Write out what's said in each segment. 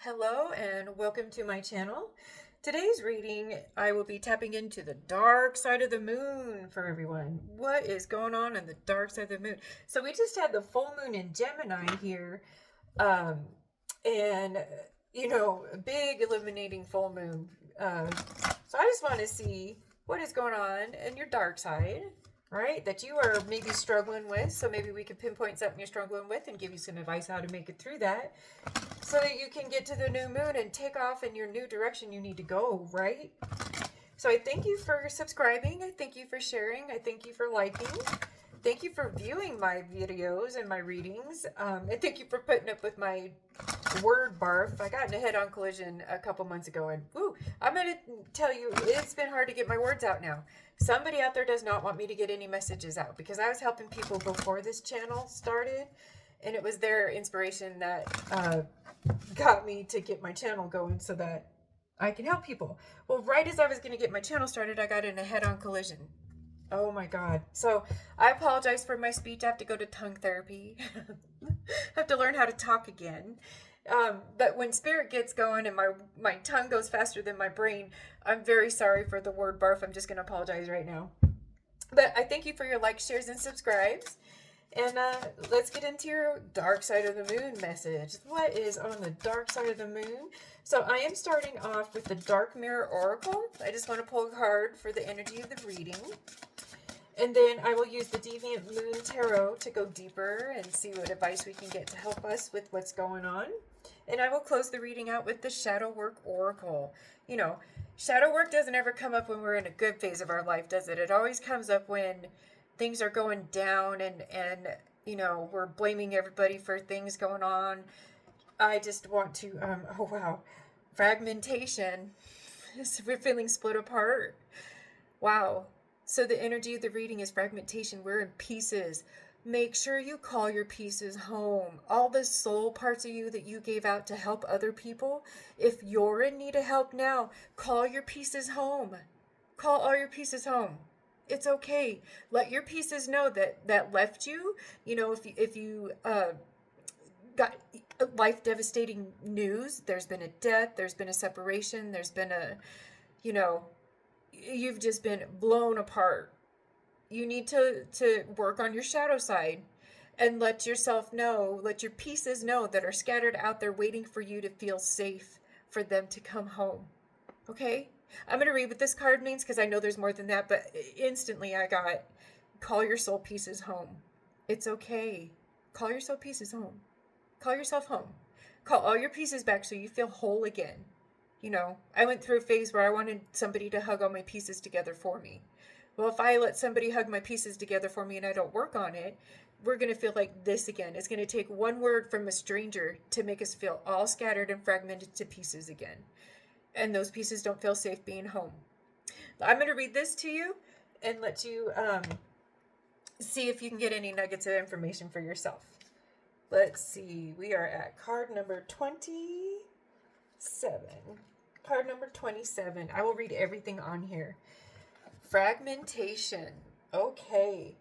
Hello and welcome to my channel. Today's reading, I will be tapping into the dark side of the moon for everyone. What is going on in the dark side of the moon? So we just had the full moon in Gemini here, um, and a big illuminating full moon. So I just want to see what is going on in your dark side, right? That you are maybe struggling with. So maybe we could pinpoint something you're struggling with and give you some advice how to make it through that so that you can get to the new moon and take off in your new direction you need to go, right? So I thank you for subscribing. I thank you for sharing. I thank you for liking. Thank you for viewing my videos and my readings. And thank you for putting up with my word barf. I got in a head-on collision a couple months ago, and woo, I'm going to tell you, it's been hard to get my words out now. Somebody out there does not want me to get any messages out because I was helping people before this channel started, and it was their inspiration that got me to get my channel going so that I can help people. Well, right as I was going to get my channel started, I got in a head-on collision. Oh my God. So I apologize for my speech. I have to go to tongue therapy. I have to learn how to talk again. But when spirit gets going and my tongue goes faster than my brain, I'm very sorry for the word barf. I'm just going to apologize right now. But I thank you for your likes, shares, and subscribes. And let's get into your dark side of the moon message. What is on the dark side of the moon? So I am starting off with the Dark Mirror Oracle. I just want to pull a card for the energy of the reading. And then I will use the Deviant Moon Tarot to go deeper and see what advice we can get to help us with what's going on. And I will close the reading out with the Shadow Work Oracle. Shadow work doesn't ever come up when we're in a good phase of our life, does it? It always comes up when things are going down and we're blaming everybody for things going on. I just want to, oh wow, fragmentation. We're feeling split apart. Wow. So the energy of the reading is fragmentation. We're in pieces. Make sure you call your pieces home. All the soul parts of you that you gave out to help other people, if you're in need of help now, call your pieces home. Call all your pieces home. It's okay. Let your pieces know that left you. If you got life devastating news, there's been a death, there's been a separation, there's been you know, you've just been blown apart. You need to work on your shadow side and let yourself know, let your pieces know that are scattered out there waiting for you to feel safe for them to come home. Okay? I'm going to read what this card means because I know there's more than that, but instantly I got call your soul pieces home. It's okay. Call your soul pieces home. Call yourself home. Call all your pieces back so you feel whole again. I went through a phase where I wanted somebody to hug all my pieces together for me. Well, if I let somebody hug my pieces together for me and I don't work on it, we're going to feel like this again. It's going to take one word from a stranger to make us feel all scattered and fragmented to pieces again. And those pieces don't feel safe being home. I'm going to read this to you and let you see if you can get any nuggets of information for yourself. Let's see. We are at card number 27. Card number 27. I will read everything on here. Fragmentation. Okay.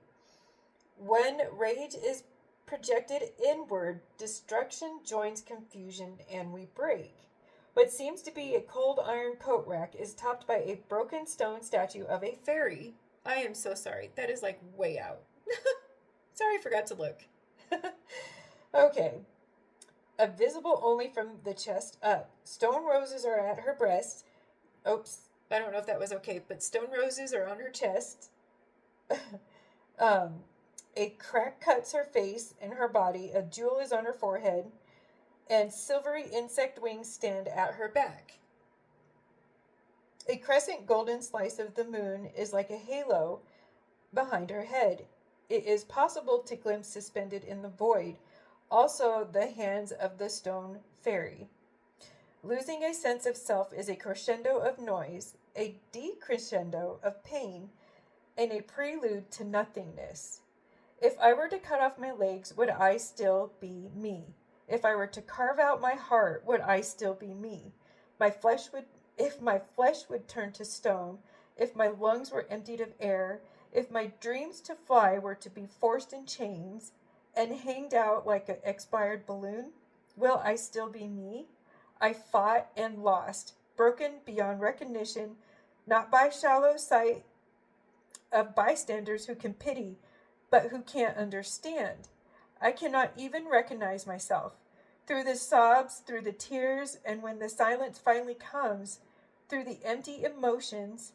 When rage is projected inward, destruction joins confusion and we break. What seems to be a cold iron coat rack is topped by a broken stone statue of a fairy. I am so sorry. That is like way out. Sorry, I forgot to look. Okay. Visible only from the chest up. Stone roses are at her breast. Oops. I don't know if that was okay, but stone roses are on her chest. A crack cuts her face and her body. A jewel is on her forehead. And silvery insect wings stand at her back. A crescent golden slice of the moon is like a halo behind her head. It is possible to glimpse suspended in the void, also the hands of the stone fairy. Losing a sense of self is a crescendo of noise, a decrescendo of pain, and a prelude to nothingness. If I were to cut off my legs, would I still be me? If I were to carve out my heart, would I still be me? If my flesh would turn to stone, if my lungs were emptied of air, if my dreams to fly were to be forced in chains and hanged out like an expired balloon, will I still be me? I fought and lost, broken beyond recognition, not by shallow sight of bystanders who can pity, but who can't understand. I cannot even recognize myself. Through the sobs, through the tears, and when the silence finally comes, through the empty emotions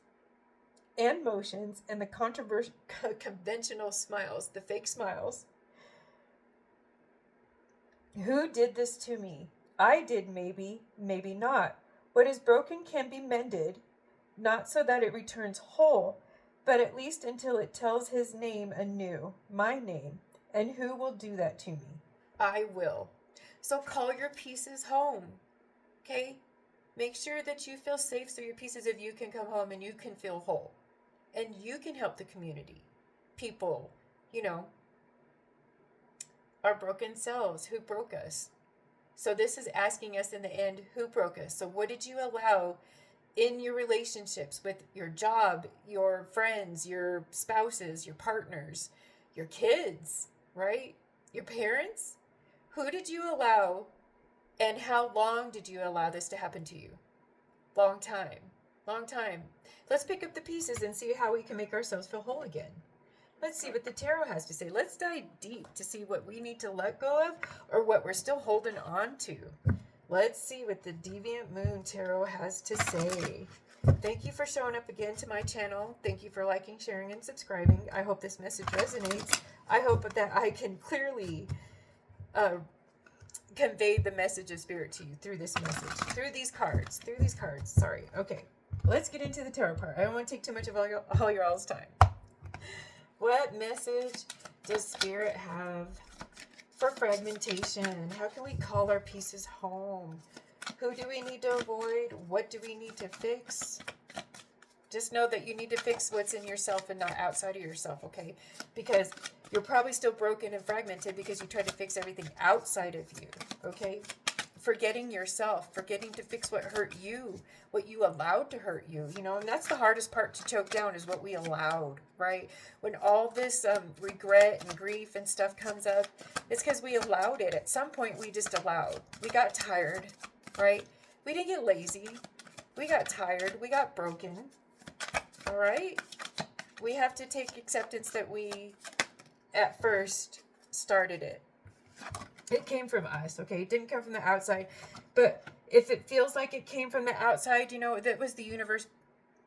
and motions and the controversial conventional smiles, the fake smiles. Who did this to me? I did, maybe, maybe not. What is broken can be mended, not so that it returns whole, but at least until it tells his name anew, my name. And who will do that to me? I will. So call your pieces home, okay? Make sure that you feel safe so your pieces of you can come home and you can feel whole. And you can help the community. People, our broken selves, who broke us. So this is asking us in the end, who broke us? So what did you allow in your relationships with your job, your friends, your spouses, your partners, your kids, right? Your parents? Who did you allow, and how long did you allow this to happen to you? Long time. Long time. Let's pick up the pieces and see how we can make ourselves feel whole again. Let's see what the tarot has to say. Let's dive deep to see what we need to let go of or what we're still holding on to. Let's see what the Deviant Moon Tarot has to say. Thank you for showing up again to my channel. Thank you for liking, sharing, and subscribing. I hope this message resonates. I hope that I can clearly convey the message of spirit to you through this message, through these cards. Sorry. Okay, let's get into the tarot part. I don't want to take too much of all your all's time. What message does spirit have for fragmentation? How can we call our pieces home? Who do we need to avoid? What do we need to fix? Just know that you need to fix what's in yourself and not outside of yourself, okay? Because you're probably still broken and fragmented because you tried to fix everything outside of you, okay? Forgetting yourself, forgetting to fix what hurt you, what you allowed to hurt you, and that's the hardest part to choke down is what we allowed, right? When all this regret and grief and stuff comes up, it's because we allowed it. At some point, we just allowed. We got tired, right? We didn't get lazy. We got tired. We got broken, all right? We have to take acceptance that we, at first, started it. It came from us, okay? It didn't come from the outside. But if it feels like it came from the outside, that was the universe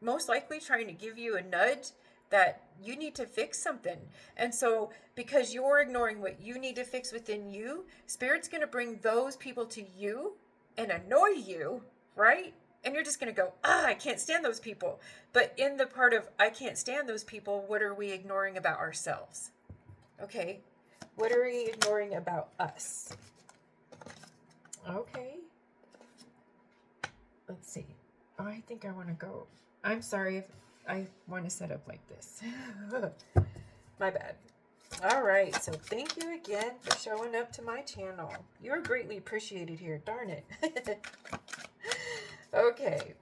most likely trying to give you a nudge that you need to fix something. And so because you're ignoring what you need to fix within you, Spirit's going to bring those people to you and annoy you, right? And you're just going to go, I can't stand those people. But in the part of I can't stand those people, what are we ignoring about ourselves? Okay? What are we ignoring about us? Okay. Let's see. Oh, I think I want to go. I'm sorry if I want to set up like this. My bad. All right. So thank you again for showing up to my channel. You're greatly appreciated here. Darn it. Okay.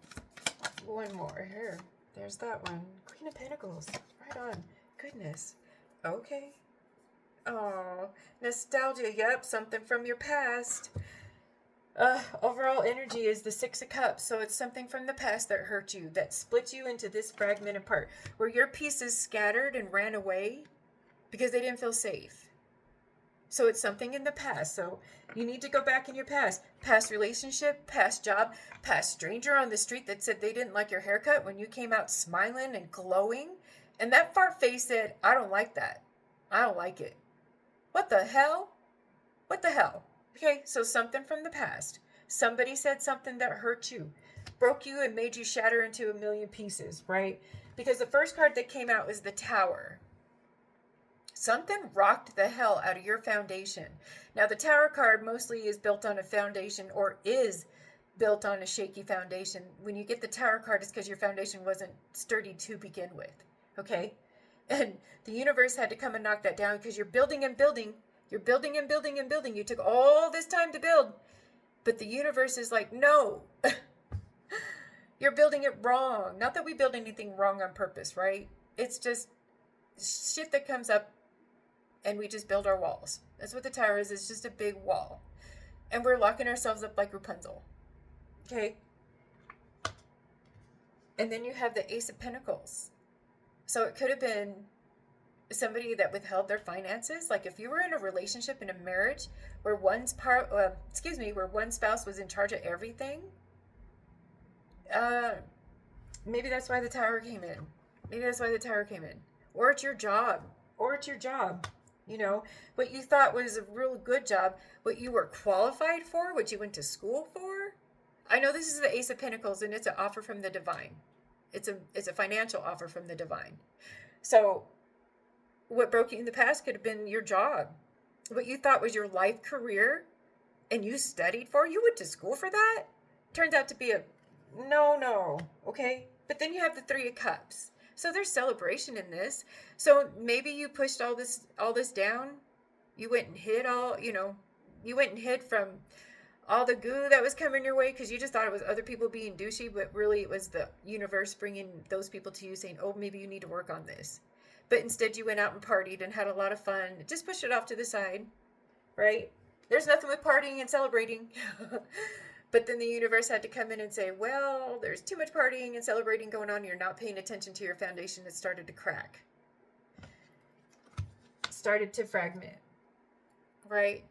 One more. Here. There's that one. Queen of Pentacles. Right on. Goodness. Okay. Oh, nostalgia. Yep, something from your past. Overall energy is the Six of Cups. So it's something from the past that hurt you, that split you into this fragmented part, where your pieces scattered and ran away because they didn't feel safe. So it's something in the past. So you need to go back in your past relationship, past job, past stranger on the street that said they didn't like your haircut when you came out smiling and glowing. And that fart face said, I don't like that. I don't like it. What the hell? What the hell? Okay, so something from the past. Somebody said something that hurt you, broke you, and made you shatter into a million pieces, right? Because the first card that came out was the Tower. Something rocked the hell out of your foundation. Now, the Tower card mostly is built on a foundation or is built on a shaky foundation. When you get the Tower card, it's because your foundation wasn't sturdy to begin with, okay? And the universe had to come and knock that down because you're building and building. You're building and building and building. You took all this time to build. But the universe is like, no. You're building it wrong. Not that we build anything wrong on purpose, right? It's just shit that comes up and we just build our walls. That's what the Tower is. It's just a big wall. And we're locking ourselves up like Rapunzel. Okay. And then you have the Ace of Pentacles. So it could have been somebody that withheld their finances. Like if you were in a relationship, in a marriage where where one spouse was in charge of everything, uh, maybe that's why the tower came in. Maybe that's why the tower came in. Or it's your job. Or it's your job. You know, what you thought was a real good job, what you were qualified for, what you went to school for. I know this is the Ace of Pentacles and it's an offer from the divine. It's a financial offer from the divine. So what broke you in the past could have been your job. What you thought was your life career and you studied for, you went to school for that, turns out to be a no, okay? But then you have the Three of Cups. So there's celebration in this. So maybe you pushed all this down. You went and hid you went and hid from all the goo that was coming your way because you just thought it was other people being douchey, but really it was the universe bringing those people to you saying, oh, maybe you need to work on this. But instead you went out and partied and had a lot of fun. Just push it off to the side, right? There's nothing with partying and celebrating. But then the universe had to come in and say, well, there's too much partying and celebrating going on. You're not paying attention to your foundation. It started to crack. Started to fragment, right?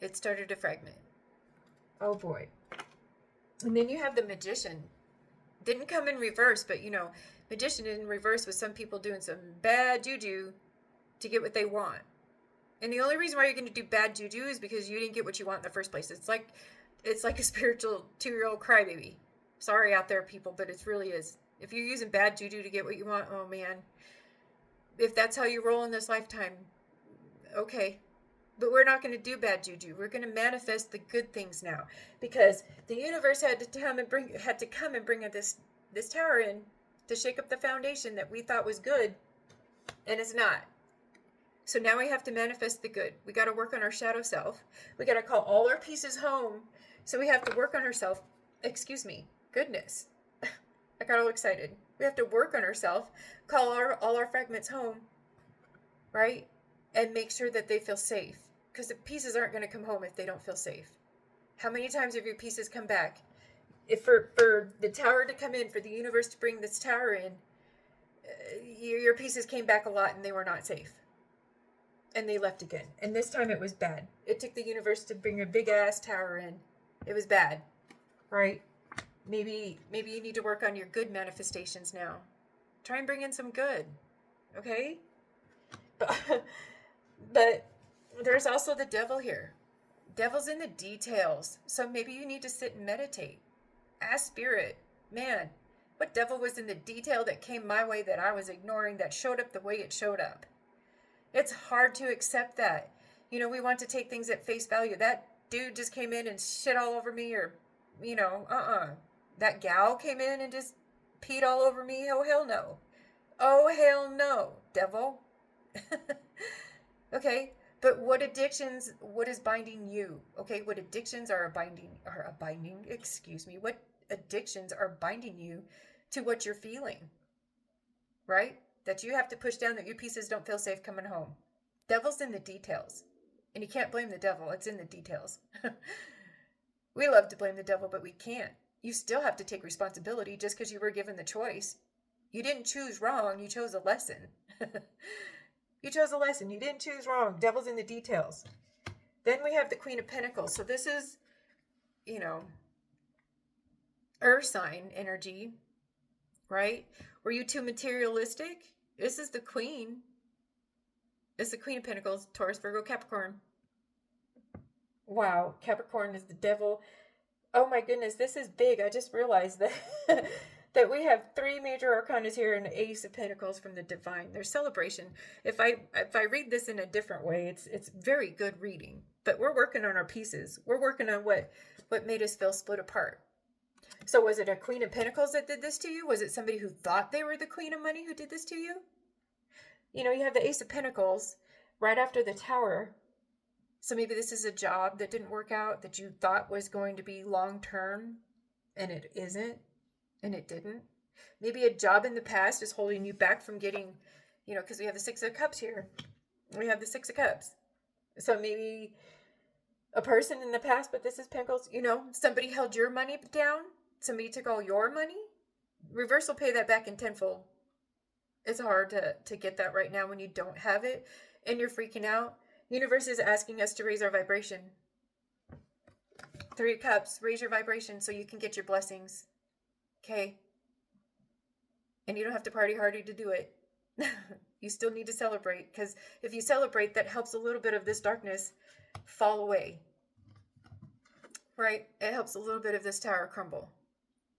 It started to fragment. Oh boy. And then you have the Magician. Didn't come in reverse, but Magician in reverse with some people doing some bad juju to get what they want. And the only reason why you're going to do bad juju is because you didn't get what you want in the first place. It's like a spiritual 2-year-old crybaby. Sorry out there, people, but it really is. If you're using bad juju to get what you want, oh man. If that's how you roll in this lifetime, okay. But we're not going to do bad juju. We're going to manifest the good things now, because the universe had to come and bring this tower in to shake up the foundation that we thought was good, and it's not. So now we have to manifest the good. We got to work on our shadow self. We got to call all our pieces home. So we have to work on ourselves. Excuse me. Goodness. I got all excited. We have to work on ourselves, call all our fragments home, right? And make sure that they feel safe. Because the pieces aren't going to come home if they don't feel safe. How many times have your pieces come back? If for the tower to come in, for the universe to bring this tower in, your pieces came back a lot and they were not safe. And they left again. And this time it was bad. It took the universe to bring a big ass tower in. It was bad. Right? Maybe you need to work on your good manifestations now. Try and bring in some good. Okay? But there's also the devil here. Devil's in the details. So maybe you need to sit and meditate. Ask spirit, man, what devil was in the detail that came my way that I was ignoring, that showed up the way it showed up? It's hard to accept that. We want to take things at face value. That dude just came in and shit all over me, or, that gal came in and just peed all over me. Oh, hell no. Oh, hell no, devil. Okay, but what is binding you? Okay, what addictions what addictions are binding you to what you're feeling, right? That you have to push down, that your pieces don't feel safe coming home. Devil's in the details. And you can't blame the devil. It's in the details. We love to blame the devil, but we can't. You still have to take responsibility just because you were given the choice. You didn't choose wrong. You chose a lesson. You chose a lesson. You didn't choose wrong. Devil's in the details. Then we have the Queen of Pentacles. So this is, earth sign energy, right? Were you too materialistic? This is the Queen. It's the Queen of Pentacles, Taurus, Virgo, Capricorn. Wow, Capricorn is the devil. Oh my goodness, this is big. I just realized that that we have 3 major arcanas here and the Ace of Pentacles from the divine. There's celebration. If I read this in a different way, it's very good reading. But we're working on our pieces. We're working on what made us feel split apart. So was it a Queen of Pentacles that did this to you? Was it somebody who thought they were the Queen of Money who did this to you? You have the Ace of Pentacles right after the Tower. So maybe this is a job that didn't work out, that you thought was going to be long-term, and it isn't, and it didn't. Maybe a job in the past is holding you back from getting, because we have the Six of Cups here. We have the Six of Cups. So maybe a person in the past, but this is Pentacles, somebody held your money down. Somebody took all your money. Reverse will pay that back in tenfold. It's hard to get that right now when you don't have it and you're freaking out. Universe is asking us to raise our vibration. Three of Cups, raise your vibration so you can get your blessings. Okay? And you don't have to party hardy to do it. You still need to celebrate, because if you celebrate, that helps a little bit of this darkness fall away. Right? It helps a little bit of this tower crumble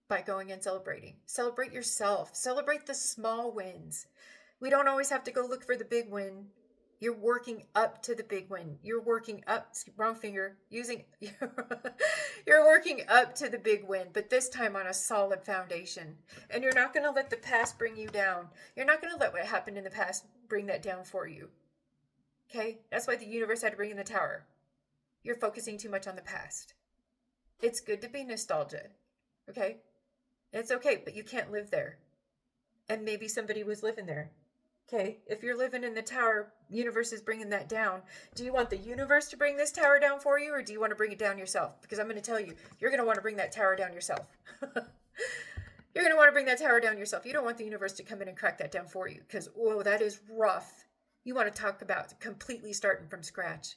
by going and celebrating. Celebrate yourself. Celebrate the small wins. We don't always have to go look for the big win. You're working up to the big win. You're working up, wrong finger, you're working up to the big win, but this time on a solid foundation. And you're not going to let the past bring you down. You're not going to let what happened in the past bring that down for you. Okay? That's why the universe had to bring in the tower. You're focusing too much on the past. It's good to be nostalgia. Okay? It's okay, but you can't live there. And maybe somebody was living there. Okay, if you're living in the tower, universe is bringing that down. Do you want the universe to bring this tower down for you, or do you want to bring it down yourself? Because I'm going to tell you, you're going to want to bring that tower down yourself. You're going to want to bring that tower down yourself. You don't want the universe to come in and crack that down for you, because, whoa, that is rough. You want to talk about completely starting from scratch.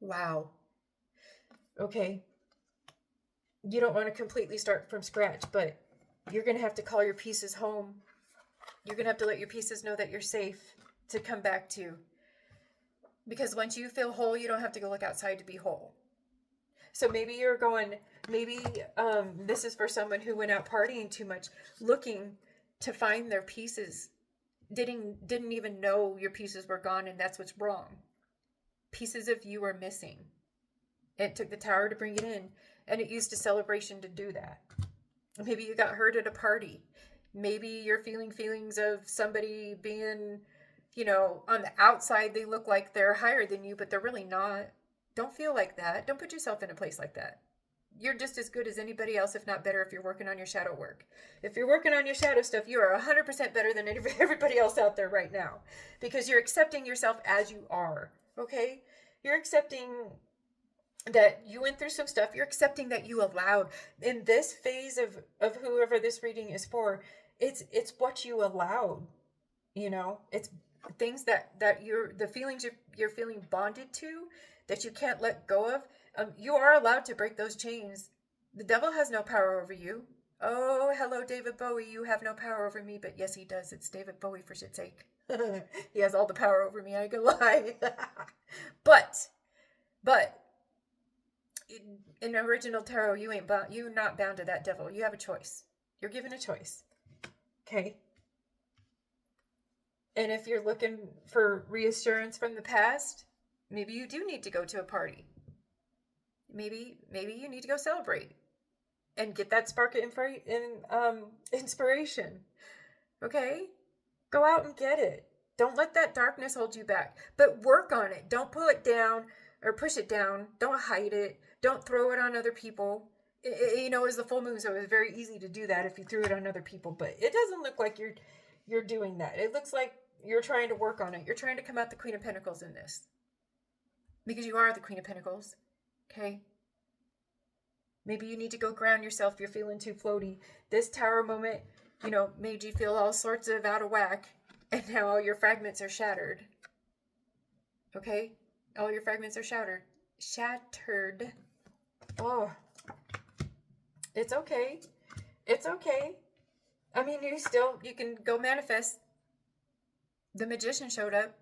Wow. Okay. You don't want to completely start from scratch, but you're going to have to call your pieces home. You're going to have to let your pieces know that you're safe to come back to. Because once you feel whole, you don't have to go look outside to be whole. So maybe you're going, this is for someone who went out partying too much, looking to find their pieces. Didn't even know your pieces were gone, and that's what's wrong. Pieces of you are missing. It took the tower to bring it in, and it used a celebration to do that. Maybe you got hurt at a party. Maybe you're feeling feelings of somebody being, on the outside, they look like they're higher than you, but they're really not. Don't feel like that. Don't put yourself in a place like that. You're just as good as anybody else, if not better, if you're working on your shadow work. If you're working on your shadow stuff, you are 100% better than everybody else out there right now, because you're accepting yourself as you are, okay? You're accepting that you went through some stuff. You're accepting that you allowed. In this phase of whoever this reading is for, it's what you allowed. It's things that you're, the feelings you're feeling bonded to, that you can't let go of. You are allowed to break those chains. The devil has no power over you. Oh, hello, David Bowie. You have no power over me, but yes, he does. It's David Bowie, for shit's sake. He has all the power over me. I ain't gonna lie. But in original tarot, you're not bound to that devil. You have a choice. You're given a choice. Okay. And if you're looking for reassurance from the past, maybe you do need to go to a party. Maybe you need to go celebrate and get that spark of inspiration. Okay? Go out and get it. Don't let that darkness hold you back, but work on it. Don't pull it down or push it down. Don't hide it. Don't throw it on other people. It was the full moon, so it was very easy to do that if you threw it on other people, but it doesn't look like you're doing that. It looks like you're trying to work on it. You're trying to come out the Queen of Pentacles in this, because you are the Queen of Pentacles. Okay? Maybe you need to go ground yourself if you're feeling too floaty. This tower moment, made you feel all sorts of out of whack, and now all your fragments are shattered. Okay? All your fragments are shattered. Oh. It's okay. It's okay. I mean, you can go manifest. The magician showed up.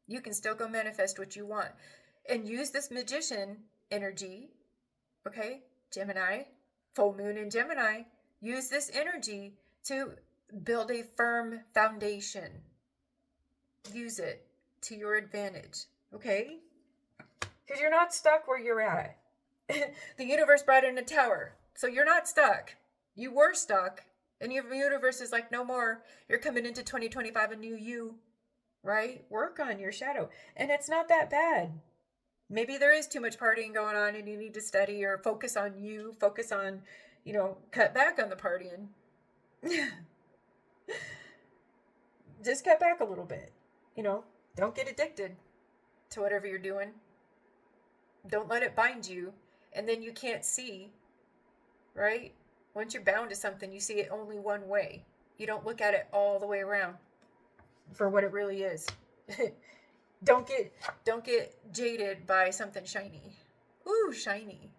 You can still go manifest what you want. And use this magician energy. Okay? Gemini. Full moon in Gemini. Use this energy to build a firm foundation. Use it to your advantage. Okay? Because you're not stuck where you're at. The universe brought in a tower. So you're not stuck. You were stuck. And your universe is like, no more. You're coming into 2025 a new you. Right? Work on your shadow. And it's not that bad. Maybe there is too much partying going on and you need to study or focus on you. Focus on, cut back on the partying. Just cut back a little bit. Don't get addicted to whatever you're doing. Don't let it bind you. And then you can't see, right? Once you're bound to something, you see it only one way. You don't look at it all the way around for what it really is. don't get jaded by something shiny. Ooh, shiny.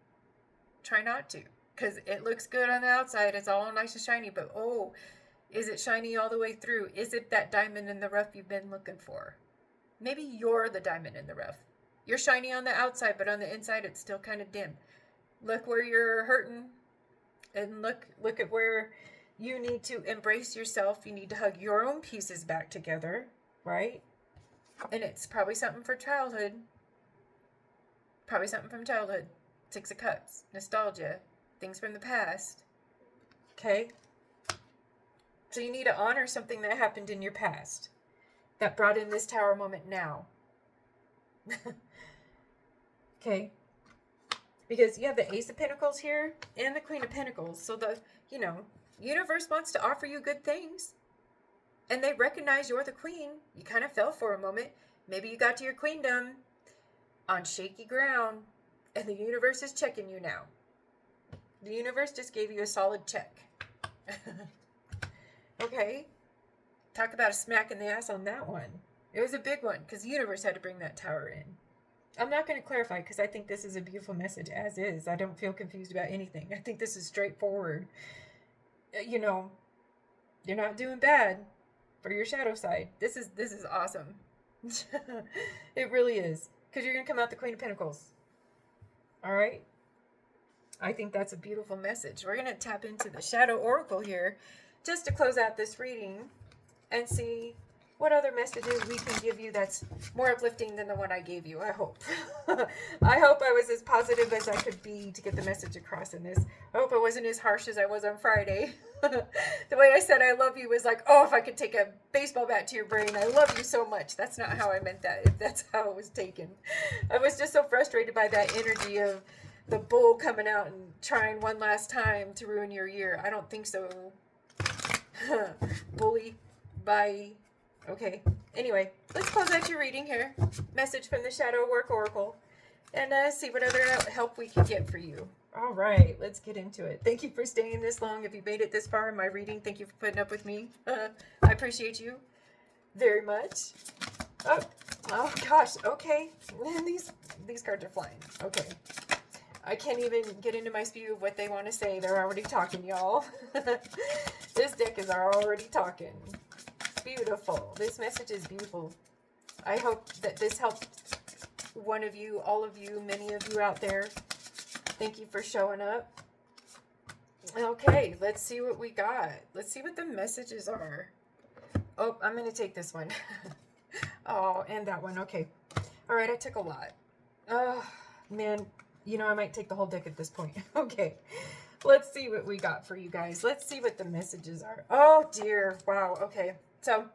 Try not to, because it looks good on the outside. It's all nice and shiny, but oh, is it shiny all the way through? Is it that diamond in the rough you've been looking for? Maybe you're the diamond in the rough. You're shiny on the outside, but on the inside it's still kind of dim. Look where you're hurting, and look at where you need to embrace yourself. You need to hug your own pieces back together, right? And it's probably something for childhood. Probably something from childhood. Six of Cups, nostalgia, things from the past. Okay? So you need to honor something that happened in your past that brought in this Tower moment now. Okay? Because you have the Ace of Pentacles here and the Queen of Pentacles. So the, universe wants to offer you good things. And they recognize you're the queen. You kind of fell for a moment. Maybe you got to your queendom on shaky ground. And the universe is checking you now. The universe just gave you a solid check. Okay? Talk about a smack in the ass on that one. It was a big one because the universe had to bring that Tower in. I'm not going to clarify because I think this is a beautiful message as is. I don't feel confused about anything. I think this is straightforward. You're not doing bad for your shadow side. This is awesome. It really is. Because you're going to come out the Queen of Pentacles. All right? I think that's a beautiful message. We're going to tap into the Shadow Oracle here just to close out this reading and see what other messages we can give you that's more uplifting than the one I gave you. I hope. I hope I was as positive as I could be to get the message across in this. I hope I wasn't as harsh as I was on Friday. The way I said I love you was like, oh, if I could take a baseball bat to your brain, I love you so much. That's not how I meant that, if that's how it was taken. I was just so frustrated by that energy of the bull coming out and trying one last time to ruin your year. I don't think so. Bully. Bye. Okay. Anyway, let's close out your reading here. Message from the Shadow Work Oracle. And see what other help we can get for you. All right. Let's get into it. Thank you for staying this long. If you made it this far in my reading, thank you for putting up with me. I appreciate you very much. Oh gosh. Okay. These cards are flying. Okay. I can't even get into my spew of what they want to say. They're already talking, y'all. This deck is already talking. Beautiful. This message is beautiful. I hope that this helped one of you, all of you, many of you out there. Thank you for showing up. Okay, let's see what we got. Let's see what the messages are. Oh, I'm going to take this one. Oh, and that one. Okay. All right, I took a lot. Oh, man. I might take the whole deck at this point. Okay. Let's see what we got for you guys. Let's see what the messages are. Oh, dear. Wow. Okay. So,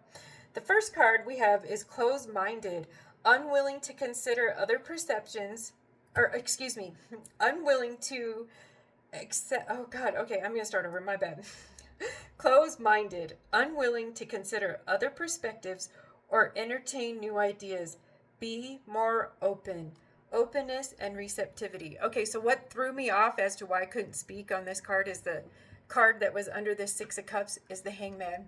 the first card we have is closed-minded, unwilling to consider other perceptions, unwilling to accept, oh God, okay, I'm going to start over, my bad. Closed-minded, unwilling to consider other perspectives or entertain new ideas. Be more open. Openness and receptivity. Okay, so what threw me off as to why I couldn't speak on this card is the card that was under this Six of Cups is the Hangman.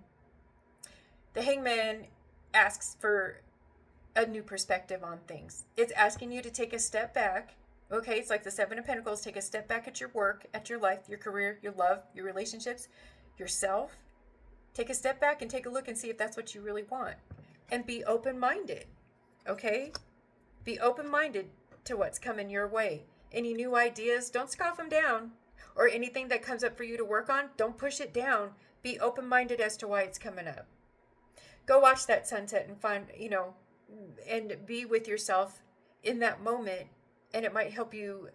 The Hangman asks for a new perspective on things. It's asking you to take a step back. Okay, it's like the Seven of Pentacles. Take a step back at your work, at your life, your career, your love, your relationships, yourself. Take a step back and take a look and see if that's what you really want. And be open-minded. Okay? Be open-minded to what's coming your way. Any new ideas, don't scoff them down. Or anything that comes up for you to work on, don't push it down. Be open-minded as to why it's coming up. Go watch that sunset and find, and be with yourself in that moment, and it might help you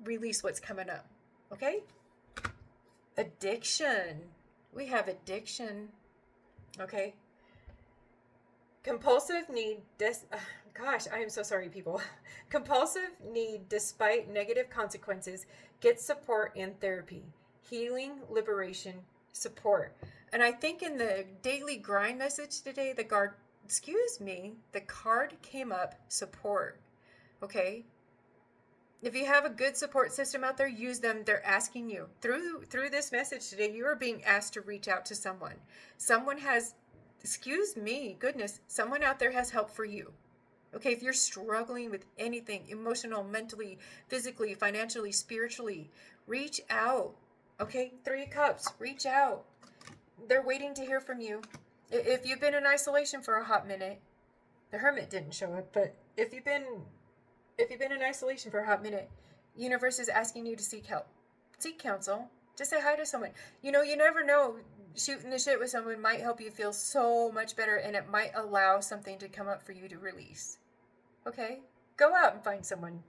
release what's coming up. Okay? Addiction. We have addiction. Okay? Compulsive need, gosh, I am so sorry, people. Compulsive need, despite negative consequences, get support and therapy. Healing, liberation, support. And I think in the daily grind message today, the card came up, support. Okay? If you have a good support system out there, use them. They're asking you through this message today. You are being asked to reach out to someone. Someone has, excuse me, goodness, someone out there has help for you. Okay, if you're struggling with anything, emotional, mentally, physically, financially, spiritually, reach out. Okay, 3 cups, reach out. They're waiting to hear from you. If you've been in isolation for a hot minute, the hermit didn't show up, but if you've been in isolation for a hot minute, universe is asking you to seek help. Seek counsel. Just say hi to someone. You know, you never know. Shooting the shit with someone might help you feel so much better, and it might allow something to come up for you to release. Okay? Go out and find someone.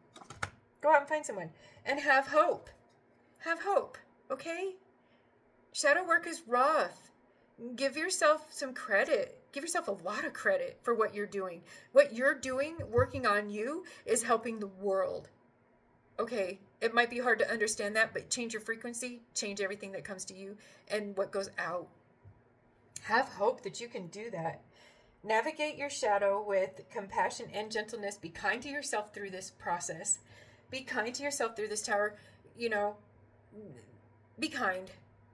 Go out and find someone. And have hope. Have hope. Okay? Shadow work is rough. Give yourself some credit. Give yourself a lot of credit for what you're doing. What you're doing, working on you, is helping the world. Okay, it might be hard to understand that, but change your frequency, change everything that comes to you and what goes out. Have hope that you can do that. Navigate your shadow with compassion and gentleness. Be kind to yourself through this process. Be kind to yourself through this tower. You know, be kind.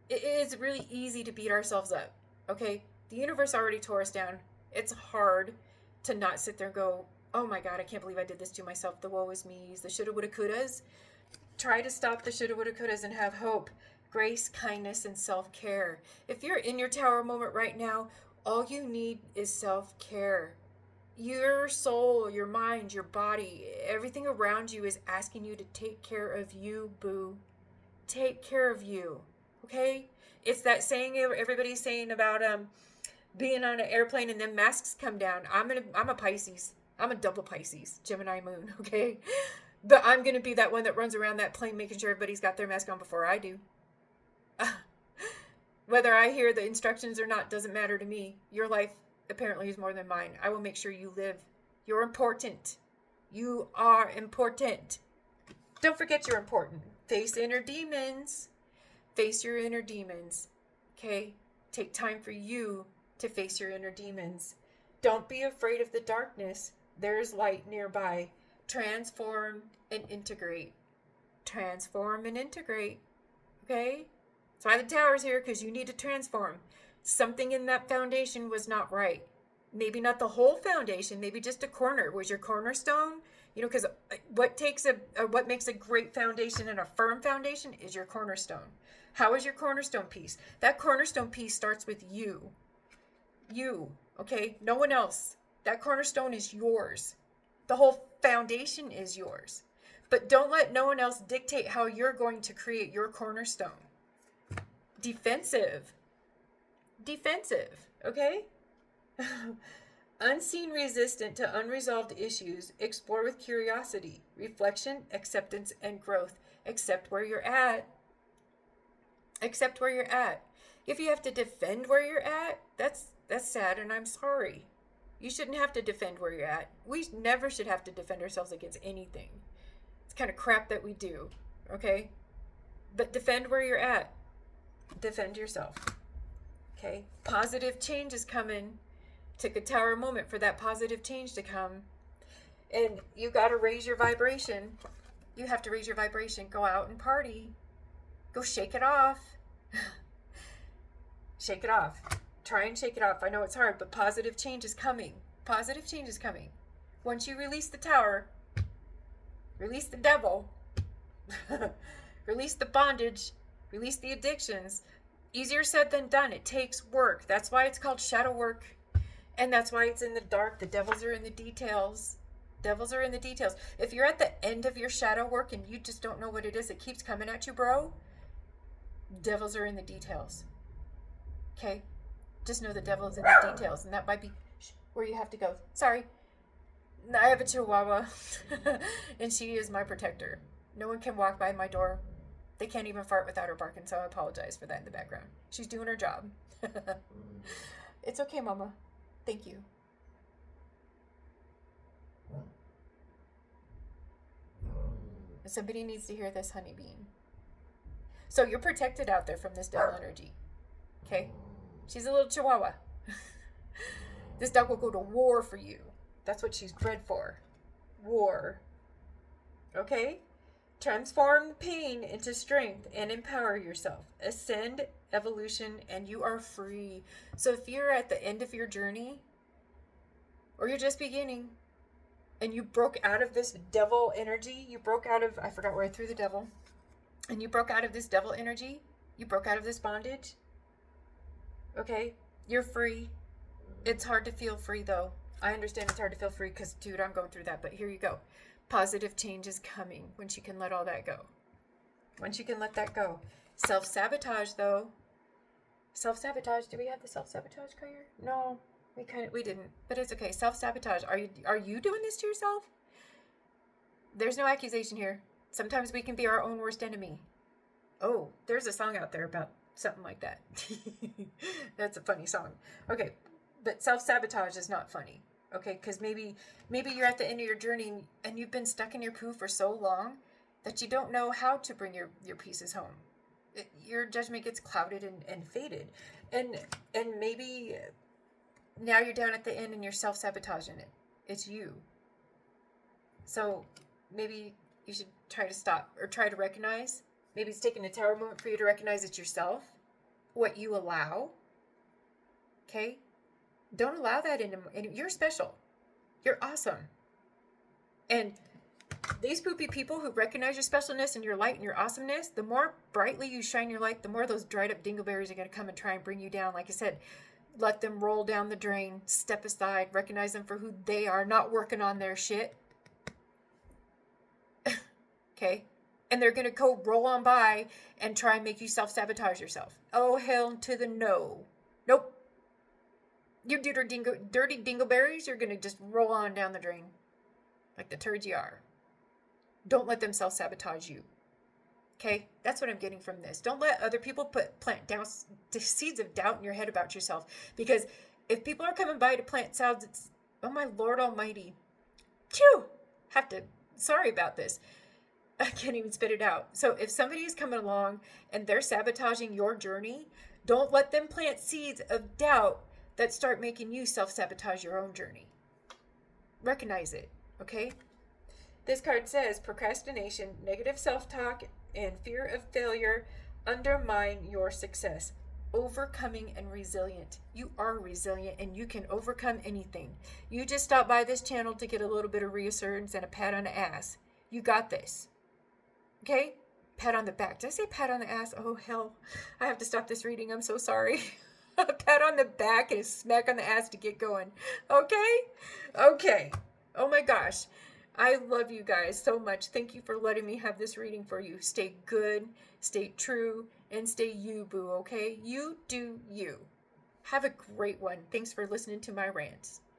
It is really easy to beat ourselves up, okay? The universe already tore us down. It's hard to not sit there and go, oh my God, I can't believe I did this to myself. The woe is me's, the shoulda, woulda, couldas. Try to stop the shoulda, woulda, couldas and have hope, grace, kindness, and self-care. If you're in your tower moment right now, all you need is self-care. Your soul, your mind, your body, everything around you is asking you to take care of you, boo. Take care of you. Okay? It's that saying everybody's saying about being on an airplane and then masks come down. I'm a Pisces. I'm a double Pisces, Gemini moon, okay? But I'm going to be that one that runs around that plane making sure everybody's got their mask on before I do. Whether I hear the instructions or not doesn't matter to me. Your life apparently is more than mine. I will make sure you live. You're important. You are important. Don't forget you're important. Face inner demons. Face your inner demons, okay? Take time for you to face your inner demons. Don't be afraid of the darkness. There's light nearby. Transform and integrate. Transform and integrate, okay? That's why the tower's here, because you need to transform. Something in that foundation was not right. Maybe not the whole foundation, maybe just a corner. Was your cornerstone? You know, because what makes a great foundation and a firm foundation is your cornerstone. How is your cornerstone piece? That cornerstone piece starts with you. You, okay? No one else. That cornerstone is yours. The whole foundation is yours. But don't let no one else dictate how you're going to create your cornerstone. Defensive. Defensive, okay? Unseen, resistant to unresolved issues. Explore with curiosity, reflection, acceptance, and growth. Accept where you're at. Accept where you're at. If you have to defend where you're at, that's sad, and I'm sorry. You shouldn't have to defend where you're at. We never should have to defend ourselves against anything. It's kind of crap that we do, okay? But defend where you're at. Defend yourself, okay? Positive change is coming. Took a tower moment for that positive change to come. And you got to raise your vibration. You have to raise your vibration. Go out and party. Go shake it off. Shake it off. Try and shake it off. I know it's hard, but positive change is coming. Positive change is coming. Once you release the tower, release the devil, release the bondage, release the addictions. Easier said than done. It takes work. That's why it's called shadow work. And that's why it's in the dark. The devils are in the details. Devils are in the details. If you're at the end of your shadow work and you just don't know what it is, it keeps coming at you, bro. Devils are in the details. Okay? Just know the devil is in the details. And that might be where you have to go. Sorry. I have a chihuahua. And she is my protector. No one can walk by my door. They can't even fart without her barking, so I apologize for that in the background. She's doing her job. It's okay, Mama. Thank you. Somebody needs to hear this, honeybean. So you're protected out there from this devil energy. Okay? She's a little chihuahua. This dog will go to war for you. That's what she's bred for. War. Okay? Transform the pain into strength and empower yourself. Ascend, evolution, and you are free. So if you're at the end of your journey, or you're just beginning, and you broke out of this devil energy, you broke out of, I forgot where I threw the devil, and you broke out of this devil energy, you broke out of this bondage, okay? You're free. It's hard to feel free, though. I understand it's hard to feel free because, dude, I'm going through that, but here you go. Positive change is coming when she can let all that go. Once you can let that go. Self-sabotage, though. Self-sabotage. Do we have the self-sabotage card here? No, we didn't. But it's okay. Self-sabotage. Are you doing this to yourself? There's no accusation here. Sometimes we can be our own worst enemy. Oh, there's a song out there about something like that. That's a funny song. Okay, but self-sabotage is not funny. Okay, because maybe you're at the end of your journey and you've been stuck in your poo for so long that you don't know how to bring your pieces home. Your judgment gets clouded and faded. And maybe now you're down at the end and you're self-sabotaging it. It's you. So maybe you should try to stop or try to recognize. Maybe it's taking a tower moment for you to recognize it's yourself, what you allow. Okay? Don't allow that in. You're special. You're awesome. And these poopy people who recognize your specialness and your light and your awesomeness, the more brightly you shine your light, the more those dried up dingleberries are going to come and try and bring you down. Like I said, let them roll down the drain, step aside, recognize them for who they are, not working on their shit. Okay? And they're going to go roll on by and try and make you self-sabotage yourself. Oh, hell to the no. Nope. You dirty dingleberries, you're going to just roll on down the drain like the turds you are. Don't let them self-sabotage you. Okay? That's what I'm getting from this. Don't let other people plant down seeds of doubt in your head about yourself. Because if people are coming by to plant seeds, it's, oh my Lord Almighty. Phew! Sorry about this. I can't even spit it out. So if somebody is coming along and they're sabotaging your journey, don't let them plant seeds of doubt that start making you self-sabotage your own journey. Recognize it, okay? This card says procrastination, negative self-talk, and fear of failure undermine your success. Overcoming and resilient. You are resilient and you can overcome anything. You just stopped by this channel to get a little bit of reassurance and a pat on the ass. You got this. Okay? Pat on the back. Did I say pat on the ass? Oh, hell. I have to stop this reading. I'm so sorry. A pat on the back and a smack on the ass to get going. Okay? Okay. Oh my gosh. I love you guys so much. Thank you for letting me have this reading for you. Stay good, stay true, and stay you, boo, okay? You do you. Have a great one. Thanks for listening to my rants.